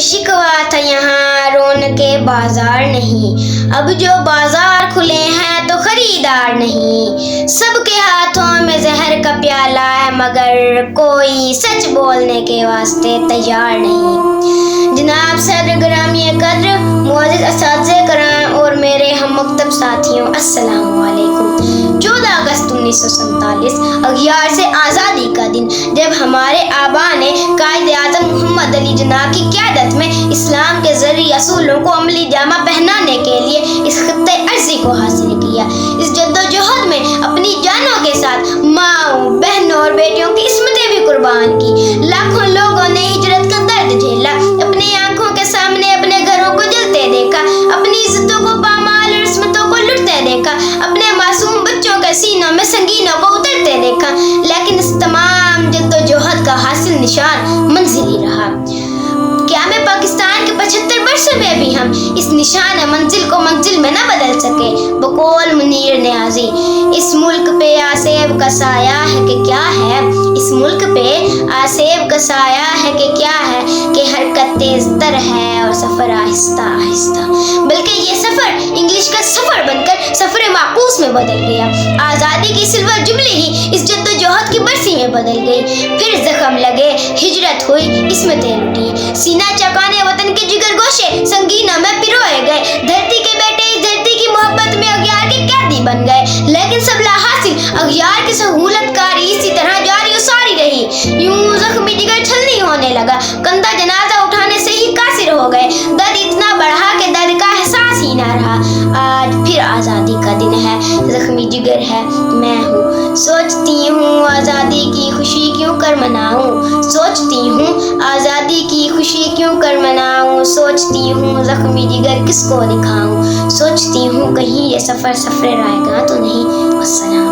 शिकवा था यहाँ रौनके बाजार नहीं, अब जो बाजार खुले हैं तो खरीदार नहीं। सबके हाथों में जहर का प्याला है मगर कोई सच बोलने के वास्ते तैयार नहीं। जनाब सदर-ए-गिरामी कद्र, मुअज़्ज़िज़ असातिज़े कराम और मेरे हम मकतब साथियों, अस्सलामु अलैकुम। 14 अगस्त 1947 अगियार से आज़ादी का दिन, जब हमारे आबा ने कायद आज़म मोहम्मद अली जिन्ना की क़यादत में इस्लाम के ज़रूरी असूलों को अमली जामा पहनाने के लिए इस खित्ते अर्ज़ी को हासिल किया। इस जद्दोजहद में अपनी जानों के साथ माँओं, बहनों और बेटियों की इस्मतें भी कुर्बान की। लाखों लोगों ने हिजरत का दर्द झेला, अपनी आंखों के सामने अपने घरों को जलते देखा, अपनी इज्जतों को पामाल और इस्मतों को लुटते देखा, अपने मासूम बच्चों के सीनों में संगीनों को उतरते देखा। लेकिन इस तमाम जद्दोजहद का हासिल निशान मंजिल ही रहा। क्या में पाकिस्तान के 75 वर्षों में भी हम इस निशान मंजिल को मंजिल में न बदल सके? बकौल मुनीर नियाज़ी, इस मुल्क पे आसेब का साया है कि क्या है, इस मुल्क पे आसेब का साया है कि क्या है, कि हरकत तेज तर है और सफ़र आहिस्ता आहिस्ता। बल्कि ये सफ़र इंग्लिश का सफ़र बनकर सफ़र माकूस में बदल गया। आज़ादी की सिल्वर जुबली ही इस जद्दोजहद की बरसी में बदल गई। फिर जख्म लगे, हिजरत हुई, इस्मतें लुटी, सीना चकाने वतन के जिगर गोशे संगीना में पिरोए गए। धरती के बेटे इस धरती की मोहब्बत में अगियार के कैदी बन गए। लेकिन सबला हासिल अगियार की सहूलतकारी इसी तरह जारी और सारी रही। यूं जख्मी जिगर छलनी होने लगा, कंधा जनाजा उठाने से ही कासिर हो गए। दर्द इतना बढ़ा कि दर्द का एहसास ही ना रहा। आज फिर आज़ादी का दिन है, जख्मी जिगर है मैं हूँ। सोचती हूँ आज़ादी की खुशी क्यों कर मनाऊँ, सोचती हूँ आज़ादी की खुशी क्यों कर मनाऊँ। सोचती हूँ जख्मी जिगर किसको दिखाऊँ, सोचती हूँ कहीं ये सफ़र सफ़र आएगा तो नहीं। अस्सलाम।